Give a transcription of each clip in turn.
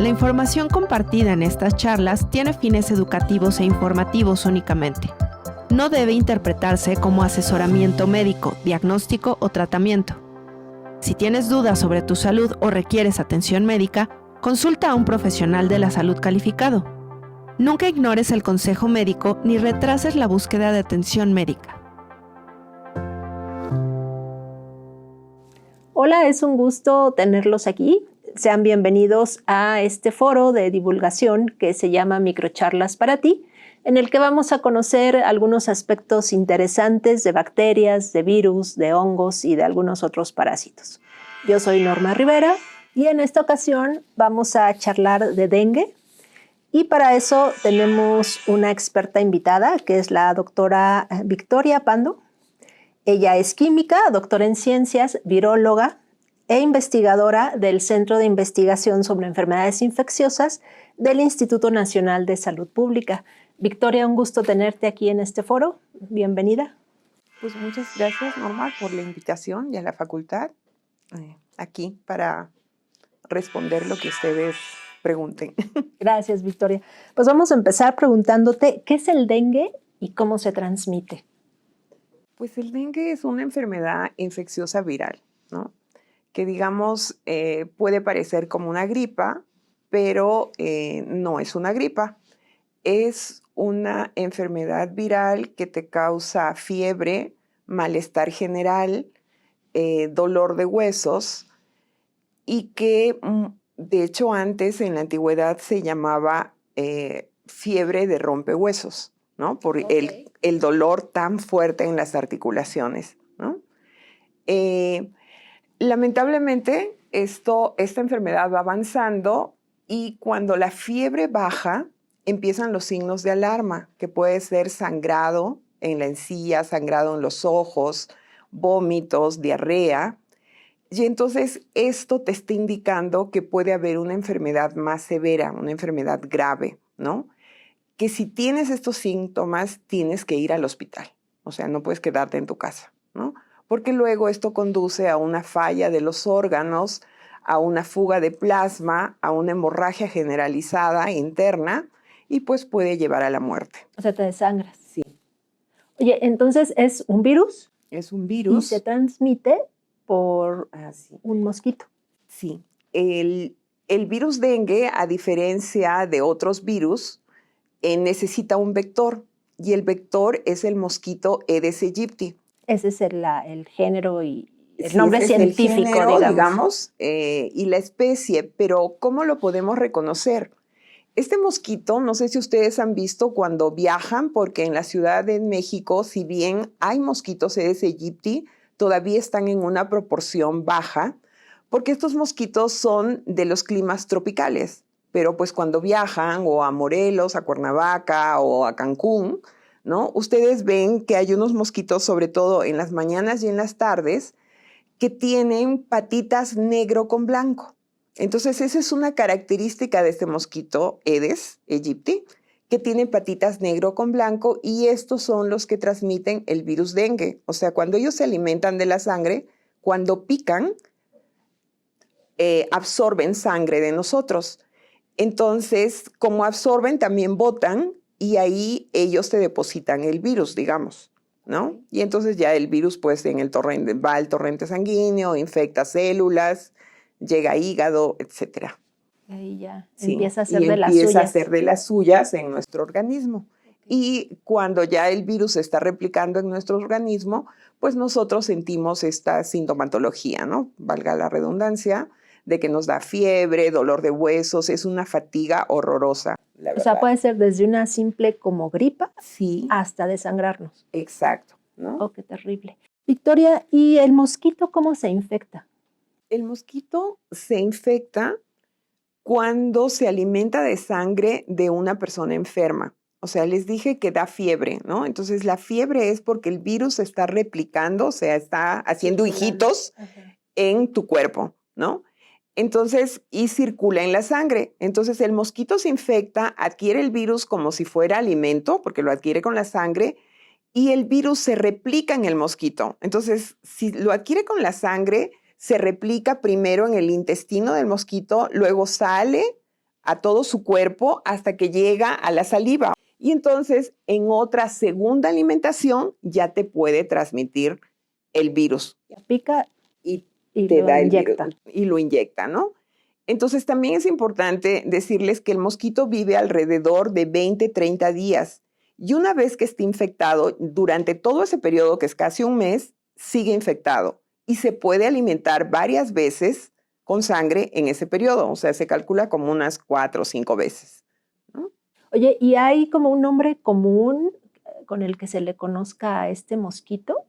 La información compartida en estas charlas tiene fines educativos e informativos únicamente. No debe interpretarse como asesoramiento médico, diagnóstico o tratamiento. Si tienes dudas sobre tu salud o requieres atención médica, consulta a un profesional de la salud calificado. Nunca ignores el consejo médico ni retrases la búsqueda de atención médica. Hola, es un gusto tenerlos aquí. Sean bienvenidos a este foro de divulgación que se llama Microcharlas para ti, en el que vamos a conocer algunos aspectos interesantes de bacterias, de virus, de hongos y de algunos otros parásitos. Yo soy Norma Rivera y en esta ocasión vamos a charlar de dengue. Y para eso tenemos una experta invitada, que es la doctora Victoria Pando. Ella es química, doctora en ciencias, viróloga e investigadora del Centro de Investigación sobre Enfermedades Infecciosas del Instituto Nacional de Salud Pública. Victoria, un gusto tenerte aquí en este foro. Bienvenida. Pues muchas gracias, Norma, por la invitación y a la facultad aquí para responder lo que ustedes pregunten. Gracias, Victoria. Pues vamos a empezar preguntándote, ¿qué es el dengue y cómo se transmite? Pues el dengue es una enfermedad infecciosa viral, ¿no? Que digamos puede parecer como una gripa, pero no es una gripa. Es una enfermedad viral que te causa fiebre, malestar general, dolor de huesos y que de hecho antes en la antigüedad se llamaba fiebre de rompehuesos, ¿no? Por el dolor tan fuerte en las articulaciones, ¿no? Lamentablemente, esta enfermedad va avanzando y cuando la fiebre baja, empiezan los signos de alarma, que puede ser sangrado en la encía, sangrado en los ojos, vómitos, diarrea. Y entonces esto te está indicando que puede haber una enfermedad más severa, una enfermedad grave, ¿no? Que si tienes estos síntomas, tienes que ir al hospital. O sea, no puedes quedarte en tu casa, ¿no? Porque luego esto conduce a una falla de los órganos, a una fuga de plasma, a una hemorragia generalizada interna y pues puede llevar a la muerte. O sea, te desangras. Sí. Oye, entonces, ¿es un virus? Es un virus. Y se transmite por un mosquito. Sí. El virus dengue, a diferencia de otros virus, necesita un vector y el vector es el mosquito Aedes aegypti. Ese es el género y el nombre científico, el género, digamos, y la especie, pero ¿cómo lo podemos reconocer? Este mosquito, no sé si ustedes han visto cuando viajan, porque en la Ciudad de México, si bien hay mosquitos Aedes aegypti, todavía están en una proporción baja, porque estos mosquitos son de los climas tropicales. Pero pues cuando viajan o a Morelos, a Cuernavaca o a Cancún, ¿no? Ustedes ven que hay unos mosquitos, sobre todo en las mañanas y en las tardes, que tienen patitas negro con blanco. Entonces esa es una característica de este mosquito Aedes aegypti, que tiene patitas negro con blanco y estos son los que transmiten el virus dengue. O sea, cuando ellos se alimentan de la sangre, cuando pican, absorben sangre de nosotros. Entonces, como absorben, también botan y ahí ellos te depositan el virus, digamos, ¿no? Y entonces ya el virus pues va al torrente sanguíneo, infecta células, llega a hígado, etc. Y ahí ya Sí, empieza a hacer de las suyas. Empieza a hacer de las suyas en nuestro organismo. Y cuando ya el virus se está replicando en nuestro organismo, pues nosotros sentimos esta sintomatología, ¿no? Valga la redundancia, de que nos da fiebre, dolor de huesos, es una fatiga horrorosa. O sea, puede ser desde una simple como gripa sí, hasta desangrarnos. Exacto, ¿no? Oh, qué terrible. Victoria, ¿y el mosquito cómo se infecta? El mosquito se infecta cuando se alimenta de sangre de una persona enferma. O sea, les dije que da fiebre, ¿no? Entonces la fiebre es porque el virus se está replicando, o sea, está haciendo hijitos en tu cuerpo, ¿no? Entonces, y circula en la sangre. Entonces, el mosquito se infecta, adquiere el virus como si fuera alimento, porque lo adquiere con la sangre, y el virus se replica en el mosquito. Entonces, si lo adquiere con la sangre, se replica primero en el intestino del mosquito, luego sale a todo su cuerpo hasta que llega a la saliva. Y entonces, en otra segunda alimentación, ya te puede transmitir el virus. Pica Y te da el inyecta. virus y lo inyecta, ¿no? Entonces, también es importante decirles que el mosquito vive alrededor de 20, 30 días. Y una vez que esté infectado, durante todo ese periodo, que es casi un mes, sigue infectado. Y se puede alimentar varias veces con sangre en ese periodo. O sea, se calcula como unas 4 o 5 veces, ¿no? Oye, ¿y hay como un nombre común con el que se le conozca a este mosquito?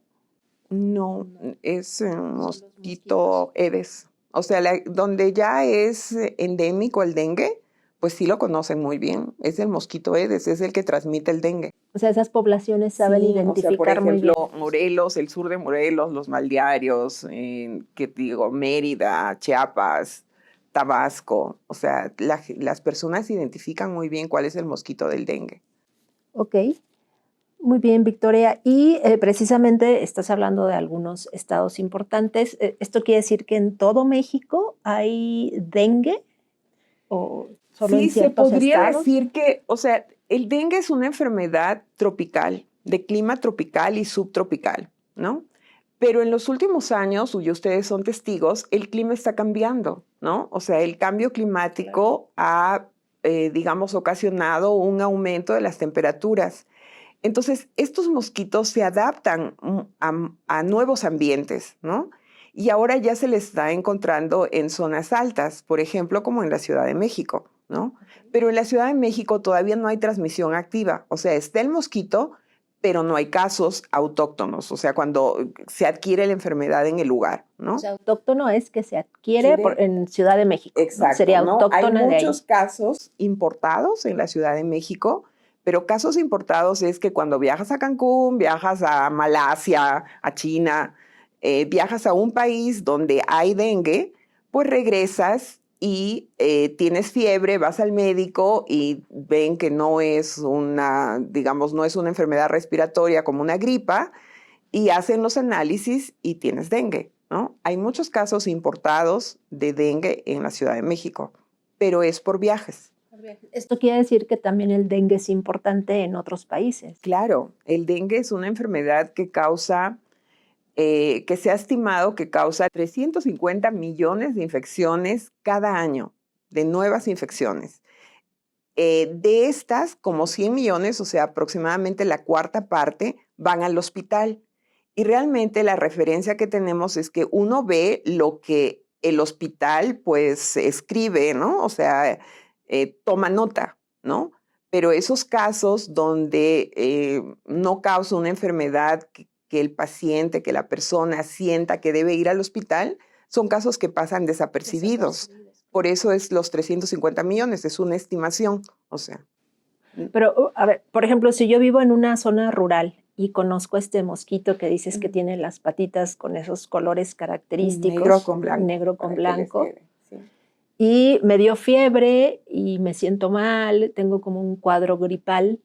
No, es un los mosquito Aedes. O sea, donde ya es endémico el dengue, pues sí lo conocen muy bien. Es el mosquito Aedes, es el que transmite el dengue. O sea, esas poblaciones saben Sí, identificar o sea, por muy bien. ejemplo, Morelos, el sur de Morelos, los Maldiarios, ¿qué digo? Mérida, Chiapas, Tabasco. O sea, las personas identifican muy bien cuál es el mosquito del dengue. Ok, muy bien, Victoria. Y precisamente estás hablando de algunos estados importantes. ¿Esto quiere decir que en todo México hay dengue? ¿O solo en Sí, se ciertos podría estados? decir que, o sea, el dengue es una enfermedad tropical, de clima tropical y subtropical, ¿no? Pero en los últimos años, y ustedes son testigos, el clima está cambiando, ¿no? O sea, el cambio climático ha, digamos, ocasionado un aumento de las temperaturas. Entonces, estos mosquitos se adaptan a nuevos ambientes, ¿no? Y ahora ya se les está encontrando en zonas altas, por ejemplo, como en la Ciudad de México, ¿no? Pero en la Ciudad de México todavía no hay transmisión activa. O sea, está el mosquito, pero no hay casos autóctonos. O sea, cuando se adquiere la enfermedad en el lugar, ¿no? O sea, autóctono es que se adquiere en Ciudad de México. Exacto, ¿no? Sería ¿no? autóctona Hay de ahí. muchos casos importados en la Ciudad de México, pero casos importados es que cuando viajas a Cancún, viajas a Malasia, a China, viajas a un país donde hay dengue, pues regresas y tienes fiebre, vas al médico y ven que no es una, digamos, no es una enfermedad respiratoria como una gripa y hacen los análisis y tienes dengue, ¿no? Hay muchos casos importados de dengue en la Ciudad de México, pero es por viajes. Esto quiere decir que también el dengue es importante en otros países. Claro, el dengue es una enfermedad que causa, que se ha estimado que causa 350 millones de infecciones cada año, de nuevas infecciones. De estas, como 100 millones, o sea, aproximadamente la cuarta parte, van al hospital. Y realmente la referencia que tenemos es que uno ve lo que el hospital pues escribe, ¿no? O sea, toma nota, ¿no? Pero esos casos donde no causa una enfermedad que el paciente, que la persona sienta que debe ir al hospital, son casos que pasan desapercibidos. Por eso es los 350 millones, es una estimación, o sea. Pero, a ver, por ejemplo, si yo vivo en una zona rural y conozco este mosquito que dices que tiene las patitas con esos colores característicos, negro con blanco, Sí. y me dio fiebre y me siento mal, tengo como un cuadro gripal,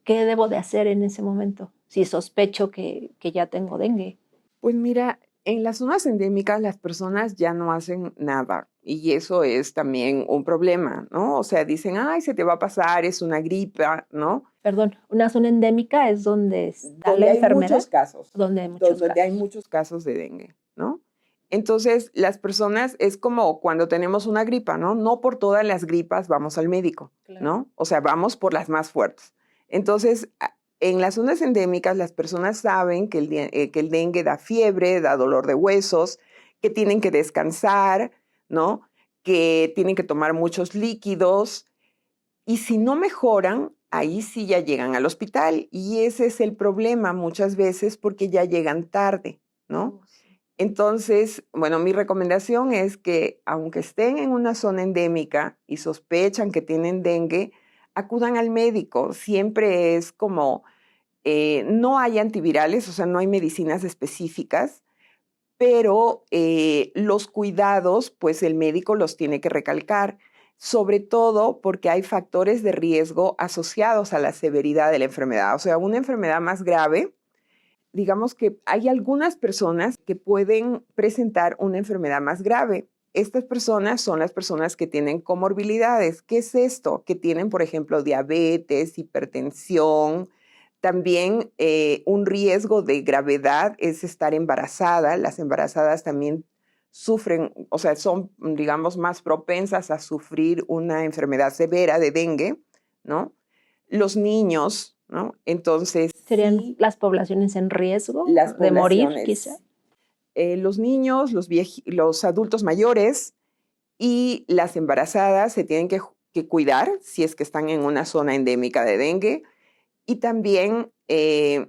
¿qué debo de hacer en ese momento? Si sospecho que ya tengo dengue. Pues mira, en las zonas endémicas las personas ya no hacen nada y eso es también un problema, ¿no? O sea, dicen, ay, se te va a pasar, es una gripa, ¿no? Perdón, una zona endémica es donde está Donde la hay enfermedad. muchos casos. Donde hay muchos Donde casos. hay muchos casos de dengue, ¿no? Entonces, las personas es como cuando tenemos una gripa, ¿no? No por todas las gripas vamos al médico, ¿no? O sea, vamos por las más fuertes. Entonces, en las zonas endémicas, las personas saben que el dengue da fiebre, da dolor de huesos, que tienen que descansar, ¿no? Que tienen que tomar muchos líquidos. Y si no mejoran, ahí sí ya llegan al hospital. Y ese es el problema muchas veces porque ya llegan tarde, ¿no? Entonces, bueno, mi recomendación es que aunque estén en una zona endémica y sospechan que tienen dengue, acudan al médico. Siempre es como, no hay antivirales, o sea, no hay medicinas específicas, pero los cuidados, pues el médico los tiene que recalcar, sobre todo porque hay factores de riesgo asociados a la severidad de la enfermedad. O sea, una enfermedad más grave, digamos que hay algunas personas que pueden presentar una enfermedad más grave. estas personas son las personas que tienen comorbilidades. ¿Qué es esto? Que tienen, por ejemplo, diabetes, hipertensión. También un riesgo de gravedad es estar embarazada. Las embarazadas también sufren, o sea, son, digamos, más propensas a sufrir una enfermedad severa de dengue, ¿no? Los niños, ¿no? Entonces, ¿Serían sí, las poblaciones en riesgo las de morir, poblaciones, quizá? los niños, los adultos mayores y las embarazadas se tienen que cuidar si es que están en una zona endémica de dengue, y también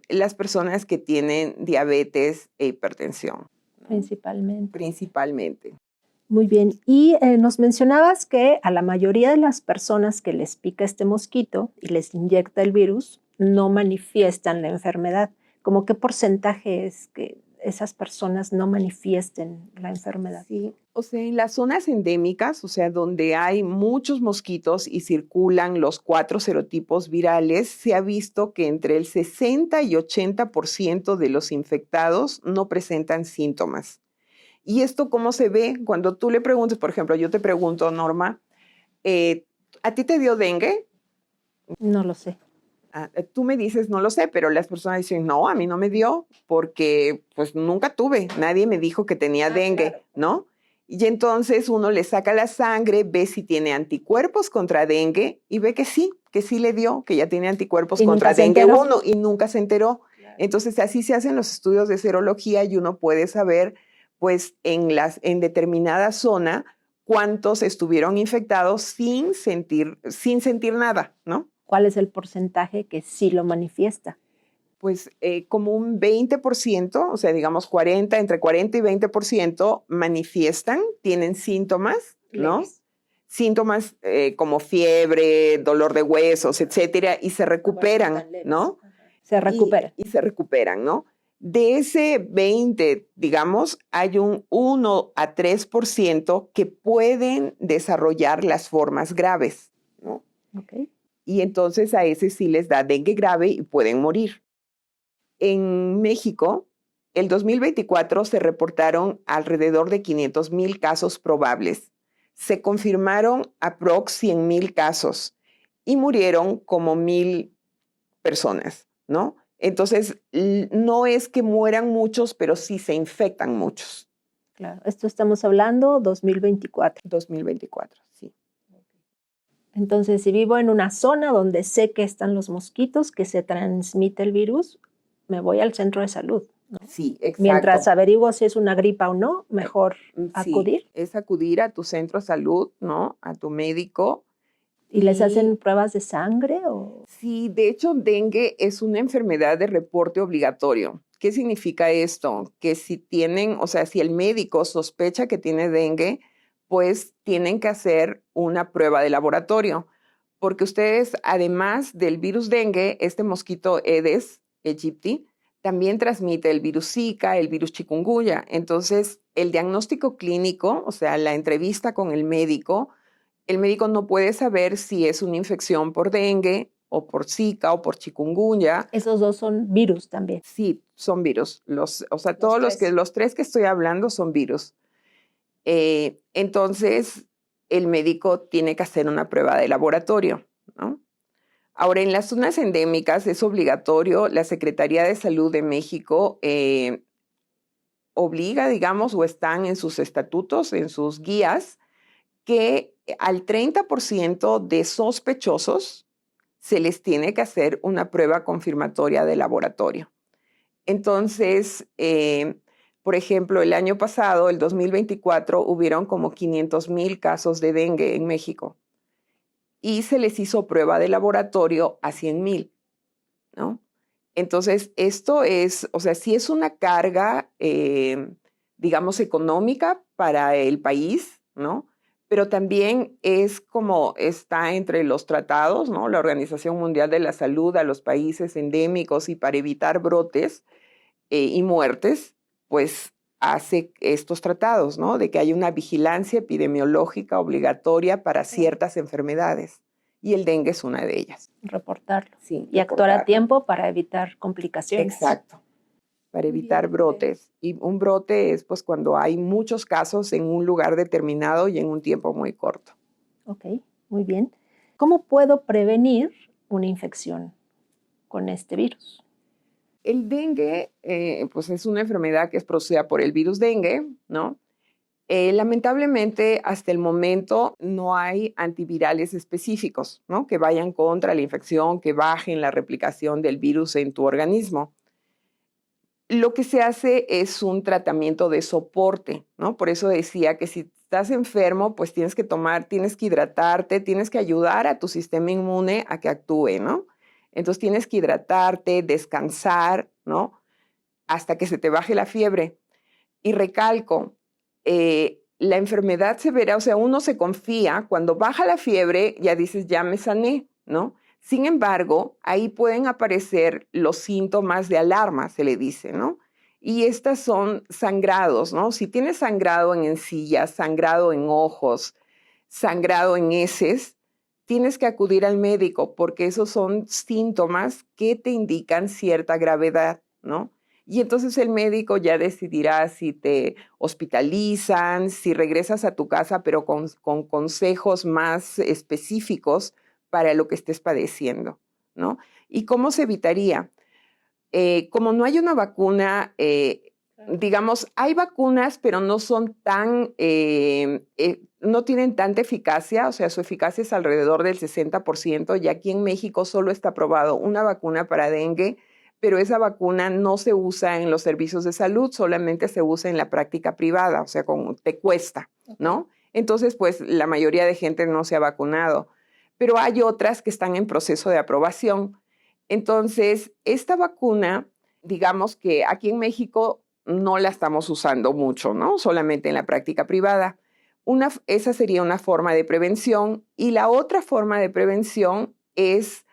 las personas que tienen diabetes e hipertensión, ¿no? Principalmente. Muy bien. Y nos mencionabas que a la mayoría de las personas que les pica este mosquito y les inyecta el virus, no manifiestan la enfermedad. ¿Cómo qué porcentaje es que esas personas no manifiesten la enfermedad? Sí, o sea, en las zonas endémicas, o sea, donde hay muchos mosquitos y circulan los 4 serotipos virales, se ha visto que entre el 60 y 80% de los infectados no presentan síntomas. ¿Y esto cómo se ve? Cuando tú le preguntas, por ejemplo, yo te pregunto, Norma, ¿a ti te dio dengue? No lo sé. Tú me dices, no lo sé, pero las personas dicen, no, a mí no me dio porque pues nunca tuve, nadie me dijo que tenía dengue, claro, ¿no? Y entonces uno le saca la sangre, ve si tiene anticuerpos contra dengue y ve que sí le dio, que ya tiene anticuerpos contra dengue 1 y nunca se enteró. Claro. Entonces así se hacen los estudios de serología y uno puede saber pues en determinada zona cuántos estuvieron infectados sin sentir nada, ¿no? ¿Cuál es el porcentaje que sí lo manifiesta? Pues como un 20%, o sea, digamos entre 40 y 20% manifiestan, tienen síntomas, ¿no? Leves. Síntomas como fiebre, dolor de huesos, etcétera, y se recuperan, ¿no? Se recuperan. Y se recuperan, ¿no? De ese 20, digamos, hay un 1 a 3% que pueden desarrollar las formas graves, ¿no? Okay. Y entonces a ese sí les da dengue grave y pueden morir. En México, el 2024 se reportaron alrededor de 500,000 casos probables. Se confirmaron aprox 100,000 casos y murieron como 1,000 personas, ¿no? Entonces, no es que mueran muchos, pero sí se infectan muchos. Claro, esto estamos hablando 2024. 2024, sí. Entonces, si vivo en una zona donde sé que están los mosquitos, que se transmite el virus, me voy al centro de salud, ¿no? Sí, exacto. Mientras averiguo si es una gripa o no, mejor acudir. Sí, es acudir a tu centro de salud, ¿no? A tu médico. ¿Y les hacen pruebas de sangre? ¿O? Sí, de hecho, dengue es una enfermedad de reporte obligatorio. ¿Qué significa esto? Que si tienen, o sea, si el médico sospecha que tiene dengue, pues tienen que hacer una prueba de laboratorio. Porque ustedes, además del virus dengue, este mosquito Aedes aegypti también transmite el virus Zika, el virus chikungunya. Entonces, el diagnóstico clínico, o sea, la entrevista con el médico no puede saber si es una infección por dengue o por Zika o por chikungunya. Esos dos son virus también. Sí, son virus. Todos los tres que estoy hablando son virus. Entonces, el médico tiene que hacer una prueba de laboratorio, ¿no? Ahora, en las zonas endémicas es obligatorio, la Secretaría de Salud de México obliga, digamos, o están en sus estatutos, en sus guías, que al 30% de sospechosos se les tiene que hacer una prueba confirmatoria de laboratorio. Entonces, por ejemplo, el año pasado, el 2024, hubieron como 500,000 casos de dengue en México y se les hizo prueba de laboratorio a 100,000, ¿no? Entonces, esto es, o sea, sí es una carga, digamos, económica para el país, ¿no? Pero también es como está entre los tratados, ¿no? La Organización Mundial de la Salud a los países endémicos y para evitar brotes y muertes, pues hace estos tratados, ¿no? De que hay una vigilancia epidemiológica obligatoria para ciertas enfermedades. Y el dengue es una de ellas. Reportarlo. Sí, y actuar a tiempo para evitar complicaciones. Exacto. para Muy evitar bien. brotes. Y un brote es pues cuando hay muchos casos en un lugar determinado y en un tiempo muy corto. Ok, muy bien. ¿Cómo puedo prevenir una infección con este virus? El dengue, pues es una enfermedad que es producida por el virus dengue, ¿no? Lamentablemente, hasta el momento no hay antivirales específicos, ¿no? Que vayan contra la infección, que bajen la replicación del virus en tu organismo. Lo que se hace es un tratamiento de soporte, ¿no? Por eso decía que si estás enfermo, pues tienes que hidratarte, tienes que ayudar a tu sistema inmune a que actúe, ¿no? Entonces tienes que hidratarte, descansar, ¿no? Hasta que se te baje la fiebre. Y recalco, la enfermedad severa, o sea, uno se confía, cuando baja la fiebre, ya dices, ya me sané, ¿no? Sin embargo, ahí pueden aparecer los síntomas de alarma, se le dice, ¿no? Y estas son sangrados, ¿no? Si tienes sangrado en encías, sangrado en ojos, sangrado en heces, tienes que acudir al médico porque esos son síntomas que te indican cierta gravedad, ¿no? Y entonces el médico ya decidirá si te hospitalizan, si regresas a tu casa, pero con consejos más específicos para lo que estés padeciendo, ¿no? ¿Y cómo se evitaría? Como no hay una vacuna, digamos, hay vacunas, pero no son tan, no tienen tanta eficacia, o sea, su eficacia es alrededor del 60%, y aquí en México solo está aprobado una vacuna para dengue, pero esa vacuna no se usa en los servicios de salud, solamente se usa en la práctica privada, o sea, como te cuesta, ¿no? Entonces, pues la mayoría de gente no se ha vacunado, pero hay otras que están en proceso de aprobación. Entonces, esta vacuna, digamos que aquí en México no la estamos usando mucho, ¿no? Solamente en la práctica privada. Esa sería una forma de prevención, y la otra forma de prevención es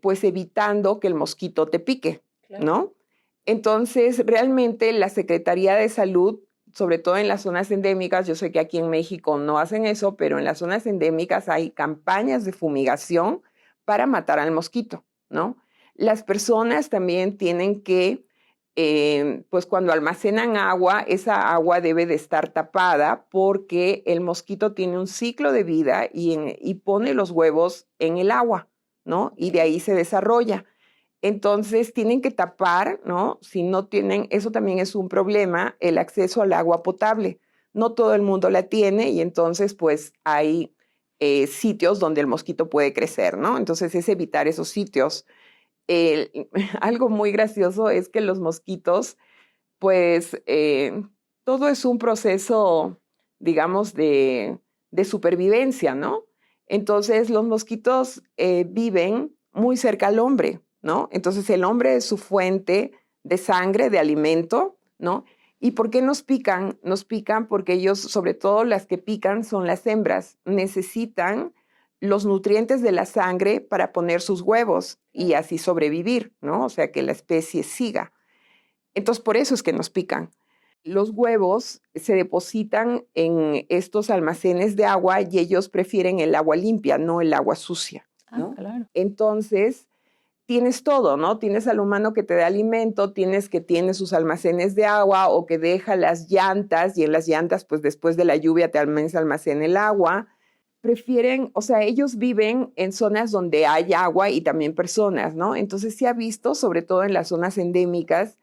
pues evitando que el mosquito te pique, Claro. ¿no? Entonces, realmente la Secretaría de Salud, sobre todo en las zonas endémicas, yo sé que aquí en México no hacen eso, pero en las zonas endémicas hay campañas de fumigación para matar al mosquito, ¿no? Las personas también tienen que, pues cuando almacenan agua, esa agua debe de estar tapada porque el mosquito tiene un ciclo de vida y pone los huevos en el agua, ¿no? Y de ahí se desarrolla. Entonces tienen que tapar, ¿no? Si no tienen, eso también es un problema, el acceso al agua potable. No todo el mundo la tiene y entonces pues hay sitios donde el mosquito puede crecer, ¿no? Entonces es evitar esos sitios. Algo muy gracioso es que los mosquitos, pues todo es un proceso, digamos, de supervivencia, ¿no? Entonces los mosquitos viven muy cerca al hombre, ¿no? Entonces el hombre es su fuente de sangre, de alimento, ¿no? ¿Y por qué nos pican? Nos pican porque ellos, sobre todo las que pican, son las hembras. Necesitan los nutrientes de la sangre para poner sus huevos y así sobrevivir, ¿no? O sea, que la especie siga. Entonces, por eso es que nos pican. Los huevos se depositan en estos almacenes de agua y ellos prefieren el agua limpia, no el agua sucia, ¿no? Claro. Entonces, tienes todo, ¿no? Tienes al humano que te da alimento, tienes que tiene sus almacenes de agua o que deja las llantas, y en las llantas, pues después de la lluvia también se almacena el agua. Prefieren, o sea, ellos viven en zonas donde hay agua y también personas, ¿no? Entonces se ha visto, sobre todo en las zonas endémicas,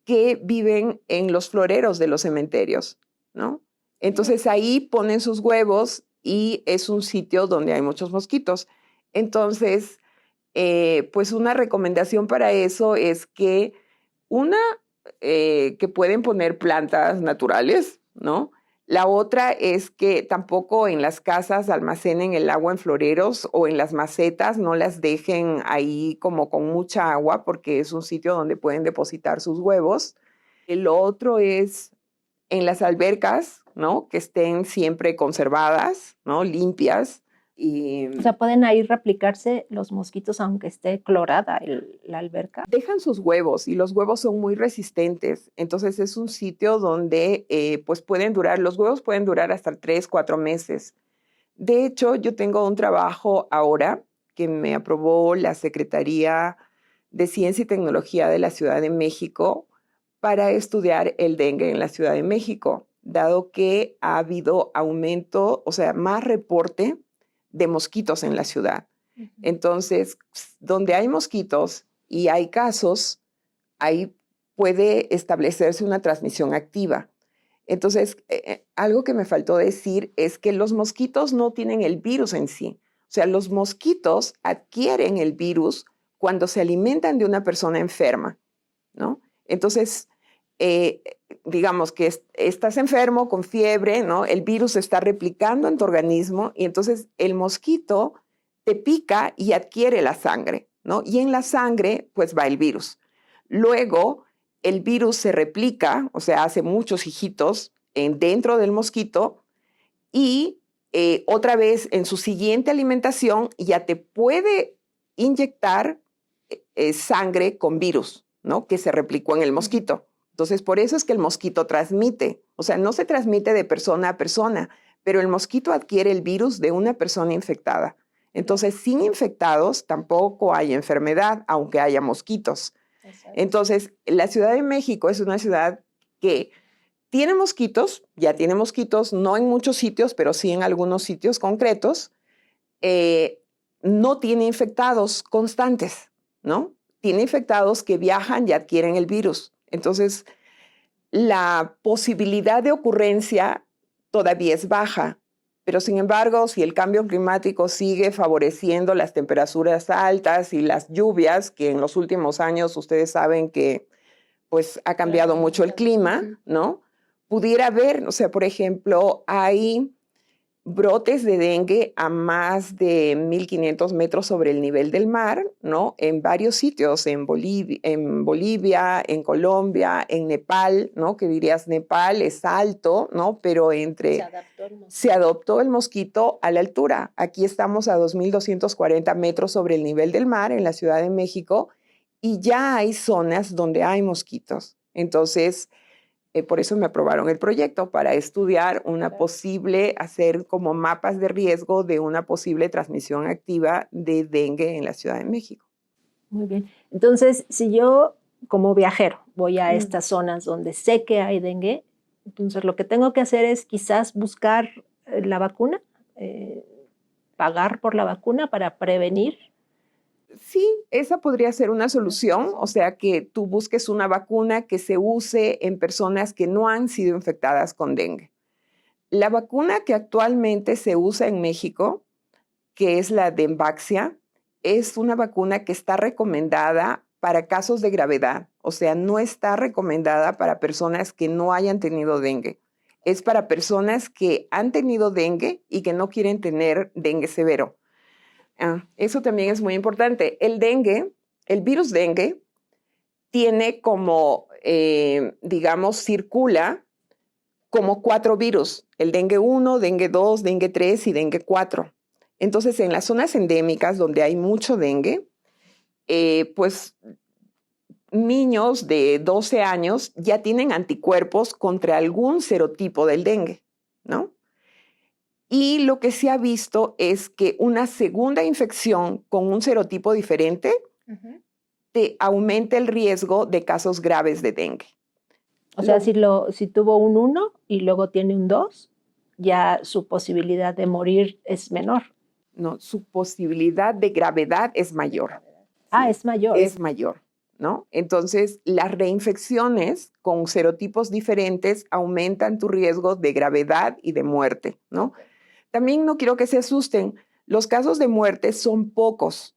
que viven en los floreros de los cementerios, ¿no? Entonces ahí ponen sus huevos y es un sitio donde hay muchos mosquitos. Entonces, pues una recomendación para eso es que que pueden poner plantas naturales, ¿no? La otra es que tampoco en las casas almacenen el agua en floreros o en las macetas, no las dejen ahí como con mucha agua porque es un sitio donde pueden depositar sus huevos. El otro es en las albercas, ¿no? Que estén siempre conservadas, ¿no? Limpias. O sea, ¿pueden ahí replicarse los mosquitos aunque esté clorada la alberca? Dejan sus huevos y los huevos son muy resistentes. Entonces es un sitio donde pues los huevos pueden durar hasta 3, 4 meses. De hecho, yo tengo un trabajo ahora que me aprobó la Secretaría de Ciencia y Tecnología de la Ciudad de México para estudiar el dengue en la Ciudad de México, dado que ha habido aumento, o sea, más reporte de mosquitos en la ciudad. Entonces, donde hay mosquitos y hay casos, ahí puede establecerse una transmisión activa. Entonces, algo que me faltó decir es que los mosquitos no tienen el virus en sí. O sea, los mosquitos adquieren el virus cuando se alimentan de una persona enferma, ¿no? Entonces, digamos que estás enfermo con fiebre, ¿no? El virus se está replicando en tu organismo y entonces el mosquito te pica y adquiere la sangre, ¿no? Y en la sangre, pues va el virus. Luego, el virus se replica, o sea, hace muchos hijitos dentro del mosquito y otra vez en su siguiente alimentación ya te puede inyectar sangre con virus, ¿no? Que se replicó en el mosquito. Entonces, por eso es que el mosquito transmite. O sea, no se transmite de persona a persona, pero el mosquito adquiere el virus de una persona infectada. Entonces, sin infectados tampoco hay enfermedad, aunque haya mosquitos. Entonces, la Ciudad de México es una ciudad que tiene mosquitos, ya tiene mosquitos, no en muchos sitios, pero sí en algunos sitios concretos. No tiene infectados constantes, ¿no? Tiene infectados que viajan y adquieren el virus. Entonces, la posibilidad de ocurrencia todavía es baja. Pero sin embargo, si el cambio climático sigue favoreciendo las temperaturas altas y las lluvias, que en los últimos años ustedes saben que pues ha cambiado mucho el clima, ¿no? Pudiera haber, o sea, por ejemplo, hay brotes de dengue a más de 1.500 metros sobre el nivel del mar, ¿no? En varios sitios, en Bolivia, en Colombia, en Nepal, ¿no? Que dirías, Nepal es alto, ¿no? Pero se adoptó el mosquito a la altura. Aquí estamos a 2.240 metros sobre el nivel del mar en la Ciudad de México y ya hay zonas donde hay mosquitos. Entonces, por eso me aprobaron el proyecto para estudiar hacer como mapas de riesgo de una posible transmisión activa de dengue en la Ciudad de México. Muy bien. Entonces, si yo como viajero voy a estas zonas donde sé que hay dengue, entonces lo que tengo que hacer es quizás buscar la vacuna, pagar por la vacuna para prevenir. Sí, esa podría ser una solución, o sea, que tú busques una vacuna que se use en personas que no han sido infectadas con dengue. La vacuna que actualmente se usa en México, que es la Dengvaxia, es una vacuna que está recomendada para casos de gravedad, o sea, no está recomendada para personas que no hayan tenido dengue. Es para personas que han tenido dengue y que no quieren tener dengue severo. Eso también es muy importante. El dengue, el virus dengue, tiene como, digamos, circula como 4 virus. El dengue 1, dengue 2, dengue 3 y dengue 4. Entonces, en las zonas endémicas donde hay mucho dengue, pues niños de 12 años ya tienen anticuerpos contra algún serotipo del dengue, ¿no? Y lo que se ha visto es que una segunda infección con un serotipo diferente te aumenta el riesgo de casos graves de dengue. O sea, si tuvo un 1 y luego tiene un 2, ya su posibilidad de morir es menor. No, su posibilidad de gravedad es mayor. Es mayor. Es mayor, ¿no? Entonces, las reinfecciones con serotipos diferentes aumentan tu riesgo de gravedad y de muerte, ¿no? También no quiero que se asusten. Los casos de muerte son pocos.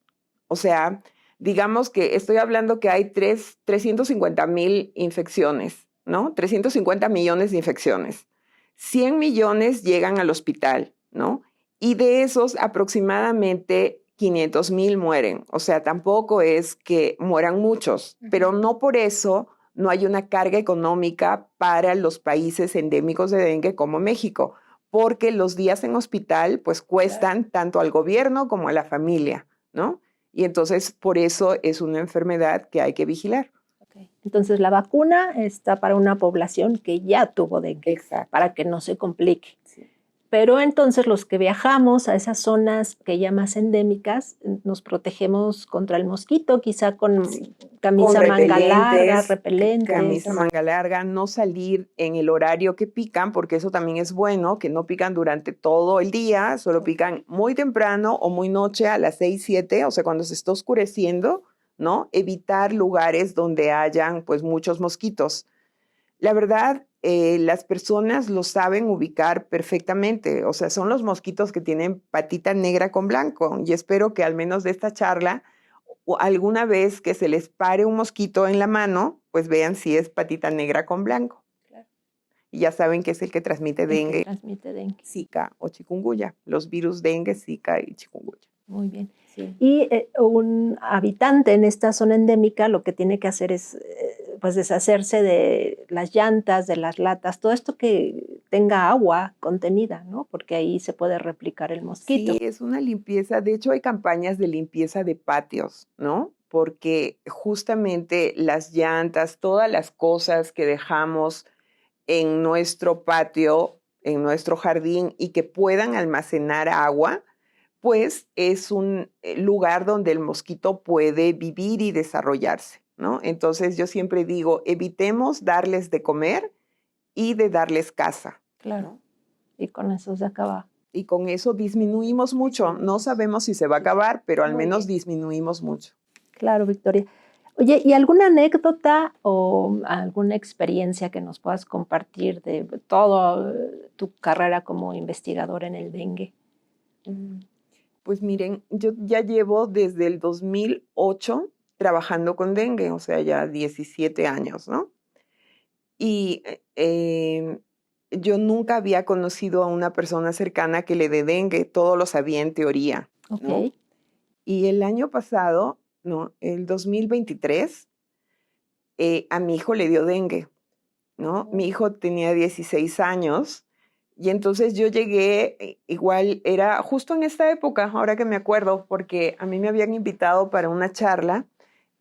O sea, digamos que estoy hablando que hay 350,000 infecciones, ¿no? 350 millones de infecciones. 100 millones llegan al hospital, ¿no? Y de esos aproximadamente 500,000 mueren. O sea, tampoco es que mueran muchos, pero no por eso no hay una carga económica para los países endémicos de dengue como México, porque los días en hospital pues cuestan tanto al gobierno como a la familia, ¿no? Y entonces por eso es una enfermedad que hay que vigilar. Okay. Entonces la vacuna está para una población que ya tuvo dengue, Exacto, para que no se complique. Sí. Pero entonces los que viajamos a esas zonas que ya más endémicas, nos protegemos contra el mosquito, quizá con camisa Con manga larga, repelentes, repelentes. camisa manga larga, no salir en el horario que pican, porque eso también es bueno, que no pican durante todo el día, solo pican muy temprano o muy noche a las 6, 7, o sea, cuando se está oscureciendo, ¿no? Evitar lugares donde hayan pues muchos mosquitos. La verdad, las personas lo saben ubicar perfectamente, o sea, son los mosquitos que tienen patita negra con blanco, y espero que al menos de esta charla, o alguna vez que se les pare un mosquito en la mano, pues vean si es patita negra con blanco. Claro. Y ya saben que es el que transmite dengue, Zika o chikungunya, los virus dengue, Zika y chikungunya. Muy bien. Sí. Y un habitante en esta zona endémica lo que tiene que hacer es pues deshacerse de las llantas, de las latas, todo esto que tenga agua contenida, ¿no? Porque ahí se puede replicar el mosquito. Sí, es una limpieza. De hecho, hay campañas de limpieza de patios, ¿no? Porque justamente las llantas, todas las cosas que dejamos en nuestro patio, en nuestro jardín y que puedan almacenar agua, pues es un lugar donde el mosquito puede vivir y desarrollarse, ¿no? Entonces yo siempre digo, evitemos darles de comer y de darles casa. Claro, y con eso se acaba. Y con eso disminuimos mucho. No sabemos si se va a acabar, pero al menos disminuimos mucho. Claro, Victoria. Oye, ¿y alguna anécdota o alguna experiencia que nos puedas compartir de toda tu carrera como investigadora en el dengue? Pues miren, yo ya llevo desde el 2008 trabajando con dengue, o sea, ya 17 años, ¿no? Y yo nunca había conocido a una persona cercana que le dé dengue, todo lo sabía en teoría, ¿no? Okay. Y el año pasado, ¿no? El 2023, a mi hijo le dio dengue, ¿no? Mi hijo tenía 16 años y entonces yo llegué, igual era justo en esta época, ahora que me acuerdo, porque a mí me habían invitado para una charla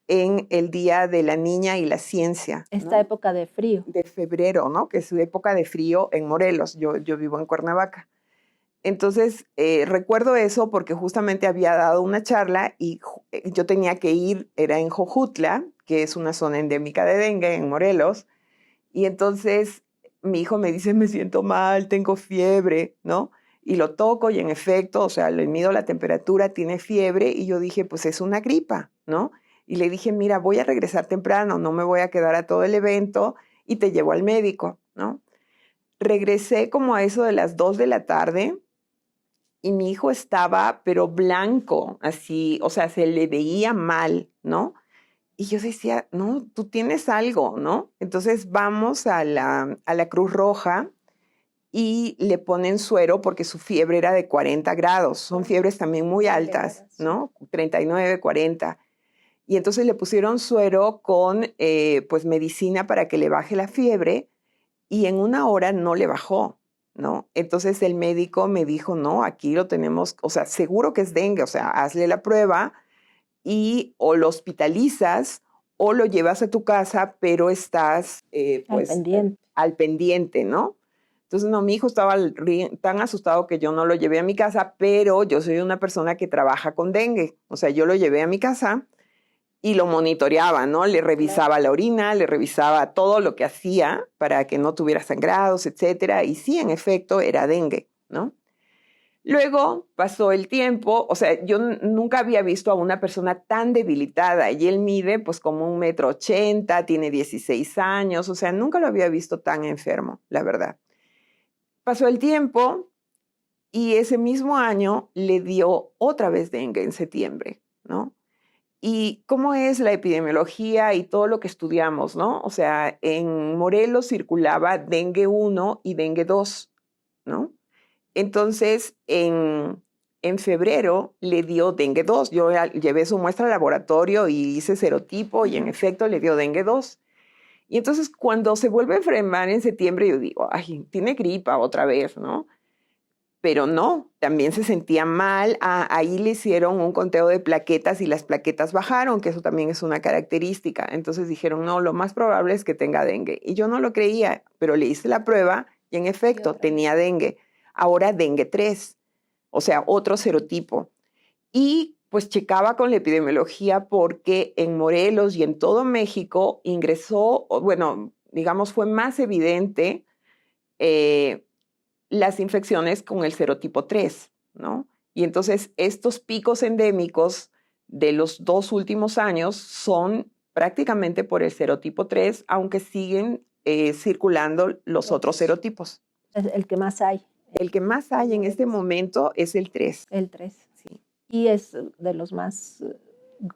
en el Día de la Niña y la Ciencia. Esta época de frío. De febrero, ¿no? Que es su época de frío en Morelos. Yo vivo en Cuernavaca. Entonces, recuerdo eso porque justamente había dado una charla y yo tenía que ir, era en Jojutla, que es una zona endémica de dengue en Morelos. Y entonces mi hijo me dice, me siento mal, tengo fiebre, ¿no? Y lo toco y en efecto, o sea, le mido la temperatura, tiene fiebre y yo dije, pues es una gripa, ¿no? Y le dije, mira, voy a regresar temprano, no me voy a quedar a todo el evento y te llevo al médico, ¿no? Regresé como a eso de las 2 de la tarde y mi hijo estaba, pero blanco, así, o sea, se le veía mal, ¿no? Y yo decía, no, tú tienes algo, ¿no? Entonces vamos a la Cruz Roja y le ponen suero porque su fiebre era de 40 grados. Son fiebres también muy altas, ¿no? 39, 40. Y entonces le pusieron suero con pues medicina para que le baje la fiebre y en 1 hora no le bajó, ¿no? Entonces el médico me dijo, no, aquí lo tenemos, o sea, seguro que es dengue, o sea, hazle la prueba y o lo hospitalizas o lo llevas a tu casa, pero estás pues al pendiente, ¿no? Entonces, no, mi hijo estaba tan asustado que yo no lo llevé a mi casa, pero yo soy una persona que trabaja con dengue, o sea, yo lo llevé a mi casa y lo monitoreaba, ¿no? Le revisaba la orina, le revisaba todo lo que hacía para que no tuviera sangrados, etcétera. Y sí, en efecto, era dengue, ¿no? Luego pasó el tiempo, o sea, yo nunca había visto a una persona tan debilitada y él mide pues como 1,80 m, tiene 16 años, o sea, nunca lo había visto tan enfermo, la verdad. Pasó el tiempo y ese mismo año le dio otra vez dengue en septiembre, ¿no? ¿Y cómo es la epidemiología y todo lo que estudiamos, no? O sea, en Morelos circulaba dengue 1 y dengue 2, ¿no? Entonces, en febrero le dio dengue 2. Yo llevé su muestra al laboratorio y hice serotipo y en efecto le dio dengue 2. Y entonces cuando se vuelve a enfermar en septiembre, yo digo, ay, tiene gripa otra vez, ¿no? Pero no, también se sentía mal. Ahí le hicieron un conteo de plaquetas y las plaquetas bajaron, que eso también es una característica. Entonces dijeron, no, lo más probable es que tenga dengue. Y yo no lo creía, pero le hice la prueba y en efecto tenía dengue. ahora dengue 3, o sea, otro serotipo. Y pues checaba con la epidemiología porque en Morelos y en todo México ingresó, bueno, digamos, fue más evidente las infecciones con el serotipo 3, ¿no? Y entonces estos picos endémicos de los 2 últimos años son prácticamente por el serotipo 3, aunque siguen circulando los otros serotipos. El que más hay. El que más hay en este momento es el 3. El 3. Sí. ¿Y es de los más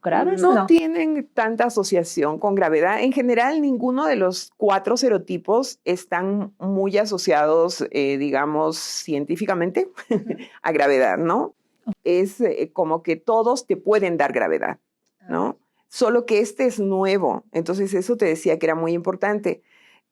graves? No tienen tanta asociación con gravedad. En general, ninguno de los 4 serotipos están muy asociados, digamos, científicamente a gravedad, ¿no? Es como que todos te pueden dar gravedad, ¿no? Solo que este es nuevo. Entonces, eso te decía que era muy importante.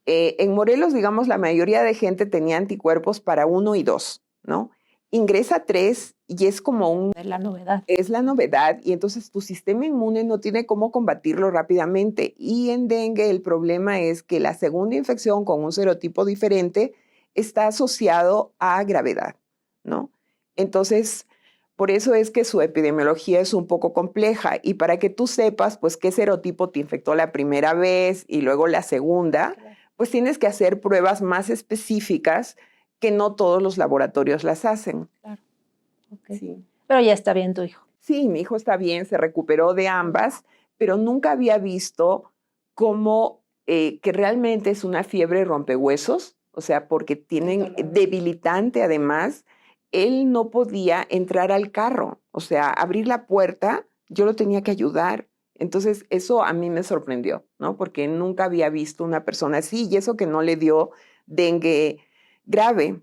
En Morelos, digamos, la mayoría de gente tenía anticuerpos para 1 y 2, ¿no? Ingresa 3 y es como Es la novedad. Es la novedad y entonces tu sistema inmune no tiene cómo combatirlo rápidamente. Y en dengue el problema es que la segunda infección con un serotipo diferente está asociado a gravedad, ¿no? Entonces, por eso es que su epidemiología es un poco compleja y para que tú sepas, pues, qué serotipo te infectó la primera vez y luego la segunda, pues tienes que hacer pruebas más específicas que no todos los laboratorios las hacen. Claro. Okay. Sí. Pero ya está bien tu hijo. Sí, mi hijo está bien, se recuperó de ambas, pero nunca había visto cómo que realmente es una fiebre rompehuesos, o sea, porque tienen debilitante además. Él no podía entrar al carro, o sea, abrir la puerta, yo lo tenía que ayudar. Entonces, eso a mí me sorprendió, ¿no? Porque nunca había visto una persona así y eso que no le dio dengue grave.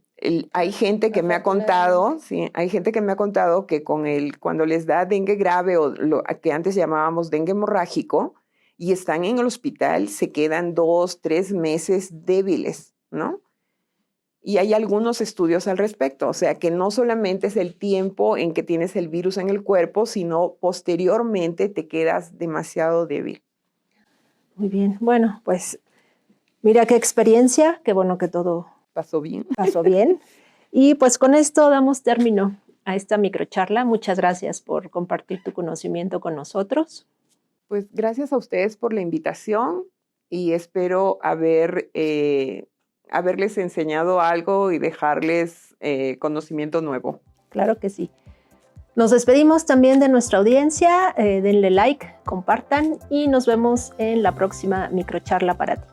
Hay gente que me ha contado, sí, hay gente que me ha contado que cuando les da dengue grave o lo que antes llamábamos dengue hemorrágico y están en el hospital, se quedan 2, 3 meses débiles, ¿no? Y hay algunos estudios al respecto, o sea que no solamente es el tiempo en que tienes el virus en el cuerpo, sino posteriormente te quedas demasiado débil. Muy bien, bueno, pues mira qué experiencia, qué bueno que todo pasó bien. Pasó bien. Y pues con esto damos término a esta microcharla. Muchas gracias por compartir tu conocimiento con nosotros. Pues gracias a ustedes por la invitación y espero haberles enseñado algo y dejarles conocimiento nuevo. Claro que sí. Nos despedimos también de nuestra audiencia. Denle like, compartan y nos vemos en la próxima microcharla para ti.